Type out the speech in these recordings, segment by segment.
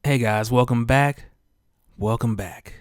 Hey guys, welcome back. Welcome back.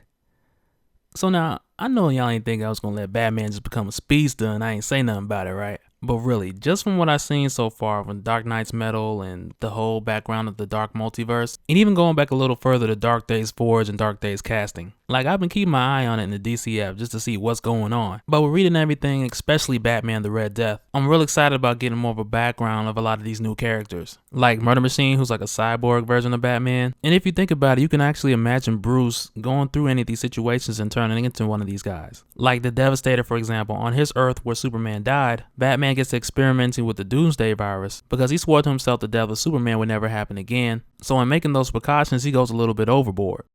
So now, I know y'all ain't think I was gonna let Batman just become a speedster and I ain't say nothing about it, right? But really, just from what I've seen so far from Dark Knight's Metal and the whole background of the Dark Multiverse, and even going back a little further to Dark Days Forge and Dark Days Casting, like I've been keeping my eye on it in the DCF just to see what's going on. But we're reading everything, especially Batman the Red Death, I'm real excited about getting more of a background of a lot of these new characters. Like Murder Machine, who's like a cyborg version of Batman. And if you think about it, you can actually imagine Bruce going through any of these situations and turning into one of these guys. Like the Devastator, for example, on his Earth where Superman died, Batman gets to experimenting with the Doomsday virus because he swore to himself the death of Superman would never happen again. So in making those precautions, he goes a little bit overboard.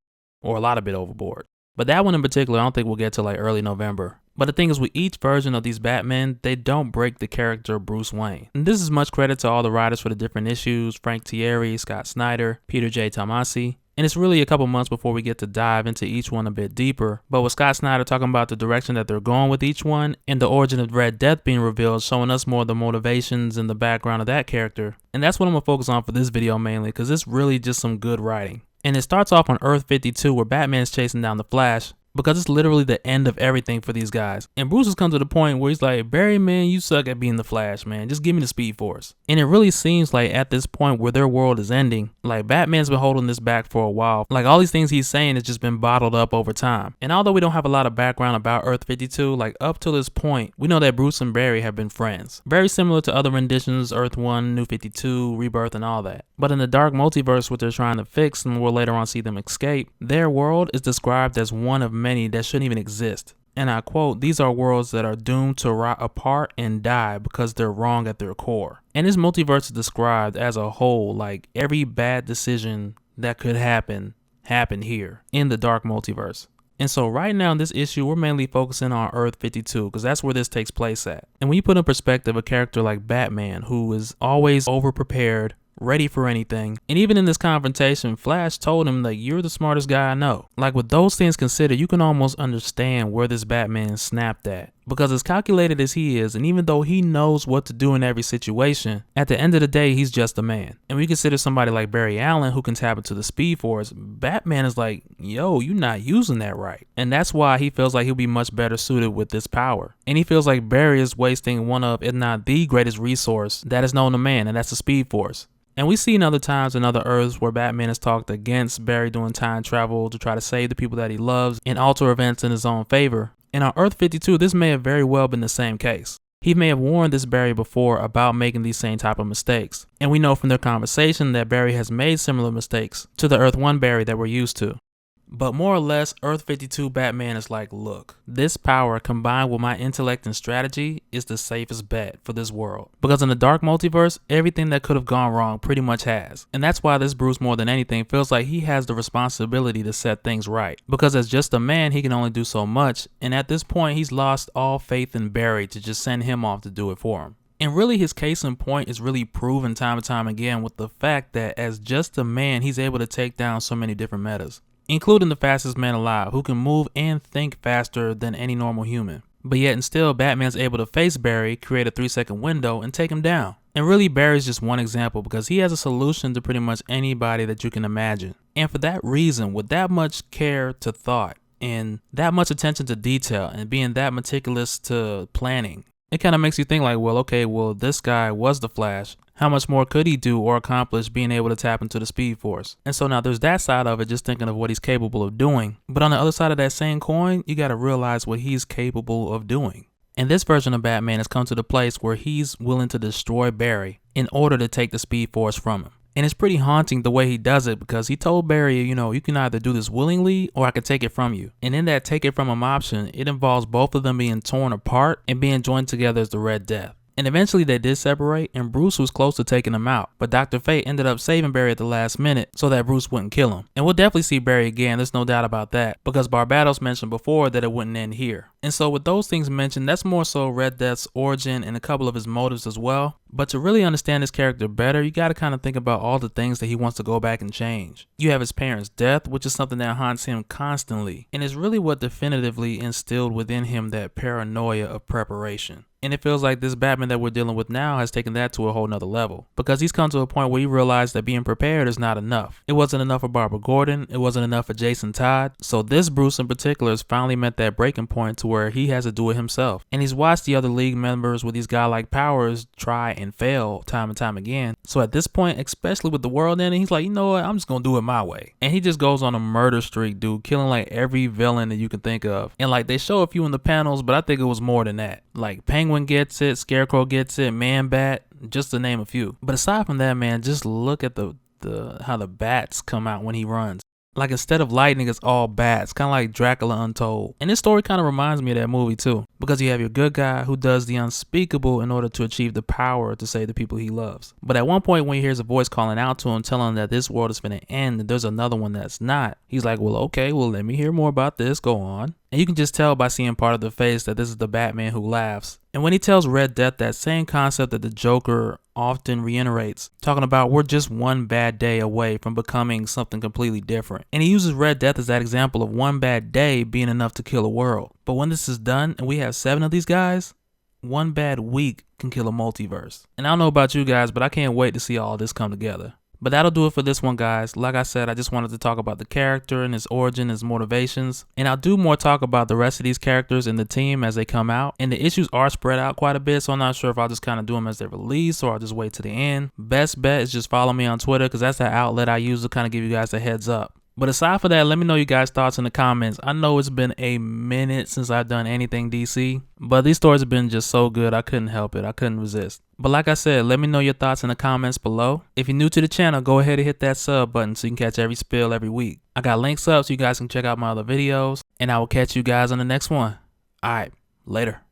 Or a lot of bit overboard. But that one in particular, I don't think we'll get to like early November. But the thing is, with each version of these Batmen, they don't break the character of Bruce Wayne. And this is much credit to all the writers for the different issues, Frank Thierry, Scott Snyder, Peter J. Tomasi. And it's really a couple months before we get to dive into each one a bit deeper. But with Scott Snyder talking about the direction that they're going with each one, and the origin of Red Death being revealed, showing us more of the motivations and the background of that character. And that's what I'm going to focus on for this video mainly, because it's really just some good writing. And it starts off on Earth 52 where Batman's chasing down the Flash, because it's literally the end of everything for these guys. And Bruce has come to the point where he's like, Barry, man, you suck at being the Flash, man. Just give me the Speed Force. And it really seems like at this point where their world is ending, like Batman's been holding this back for a while. Like all these things he's saying has just been bottled up over time. And although we don't have a lot of background about Earth 52, like up to this point, we know that Bruce and Barry have been friends. Very similar to other renditions, Earth 1, New 52, Rebirth, and all that. But in the Dark Multiverse, what they're trying to fix, and we'll later on see them escape, their world is described as one of many that shouldn't even exist. And I quote, "These are worlds that are doomed to rot apart and die because they're wrong at their core." And this multiverse is described as a whole, like every bad decision that could happen happened here in the Dark Multiverse. And so right now in this issue, we're mainly focusing on Earth 52 because that's where this takes place at. And when you put in perspective a character like Batman, who is always over-prepared, ready for anything, and even in this confrontation, Flash told him that you're the smartest guy I know. Like with those things considered, you can almost understand where this Batman snapped at. Because as calculated as he is, and even though he knows what to do in every situation, at the end of the day, he's just a man. And we consider somebody like Barry Allen who can tap into the Speed Force, Batman is like, yo, you're not using that right. And that's why he feels like he'll be much better suited with this power. And he feels like Barry is wasting one of, if not the greatest resource that is known to man, and that's the Speed Force. And we've seen other times in other Earths where Batman has talked against Barry doing time travel to try to save the people that he loves and alter events in his own favor. And on Earth 52, this may have very well been the same case. He may have warned this Barry before about making these same type of mistakes. And we know from their conversation that Barry has made similar mistakes to the Earth 1 Barry that we're used to. But more or less, Earth 52 Batman is like, look, this power combined with my intellect and strategy is the safest bet for this world. Because in the Dark Multiverse, everything that could have gone wrong pretty much has. And that's why this Bruce, more than anything, feels like he has the responsibility to set things right. Because as just a man, he can only do so much. And at this point, he's lost all faith in Barry to just send him off to do it for him. And really his case in point is really proven time and time again with the fact that as just a man, he's able to take down so many different metas, including the fastest man alive, who can move and think faster than any normal human. But yet and still, Batman's able to face Barry, create a 3-second window, and take him down. And really, Barry's just one example because he has a solution to pretty much anybody that you can imagine. And for that reason, with that much care to thought, and that much attention to detail, and being that meticulous to planning, it kind of makes you think like, well, okay, well, this guy was the Flash. How much more could he do or accomplish being able to tap into the Speed Force? And so now there's that side of it, just thinking of what he's capable of doing. But on the other side of that same coin, you got to realize what he's capable of doing. And this version of Batman has come to the place where he's willing to destroy Barry in order to take the Speed Force from him. And it's pretty haunting the way he does it because he told Barry, you know, you can either do this willingly or I can take it from you. And in that take it from him option, it involves both of them being torn apart and being joined together as the Red Death. And eventually they did separate and Bruce was close to taking him out, but Dr. Fate ended up saving Barry at the last minute so that Bruce wouldn't kill him. And we'll definitely see Barry again, there's no doubt about that, because Barbados mentioned before that it wouldn't end here. And so with those things mentioned, that's more so Red Death's origin and a couple of his motives as well. But to really understand this character better, you gotta kind of think about all the things that he wants to go back and change. You have his parents' death, which is something that haunts him constantly, and is really what definitively instilled within him that paranoia of preparation. And it feels like this Batman that we're dealing with now has taken that to a whole nother level, because he's come to a point where he realized that being prepared is not enough. It wasn't enough for Barbara Gordon, it wasn't enough for Jason Todd, so this Bruce in particular has finally met that breaking point to where he has to do it himself. And he's watched the other League members with these godlike powers try and fail time and time again. So at this point, especially with the world ending, he's like, you know what, I'm just gonna do it my way. And he just goes on a murder streak, dude, killing like every villain that you can think of. And like they show a few in the panels, but I think it was more than that. Like Penguin gets it, Scarecrow gets it, Man-Bat, just to name a few. But aside from that, man, just look at the how the bats come out when he runs. Like instead of lightning, it's all bats, kind of like Dracula Untold. And this story kind of reminds me of that movie too, because you have your good guy who does the unspeakable in order to achieve the power to save the people he loves. But at one point when he hears a voice calling out to him, telling him that this world is finna end and there's another one that's not, he's like, well, okay, well, let me hear more about this, go on. And you can just tell by seeing part of the face that this is the Batman who laughs. And when he tells Red Death that same concept that the Joker often reiterates, talking about we're just one bad day away from becoming something completely different. And he uses Red Death as that example of one bad day being enough to kill a world. But when this is done and we have 7 of these guys, one bad week can kill a multiverse. And I don't know about you guys, but I can't wait to see all this come together. But that'll do it for this one, guys. Like I said, I just wanted to talk about the character and his origin, his motivations. And I'll do more talk about the rest of these characters and the team as they come out. And the issues are spread out quite a bit, so I'm not sure if I'll just kind of do them as they release or I'll just wait to the end. Best bet is just follow me on Twitter, because that's the outlet I use to kind of give you guys a heads up. But aside from that, let me know you guys' thoughts in the comments. I know it's been a minute since I've done anything DC, but these stories have been just so good, I couldn't help it. I couldn't resist. But like I said, let me know your thoughts in the comments below. If you're new to the channel, go ahead and hit that sub button so you can catch every spill every week. I got links up so you guys can check out my other videos, and I will catch you guys on the next one. All right, later.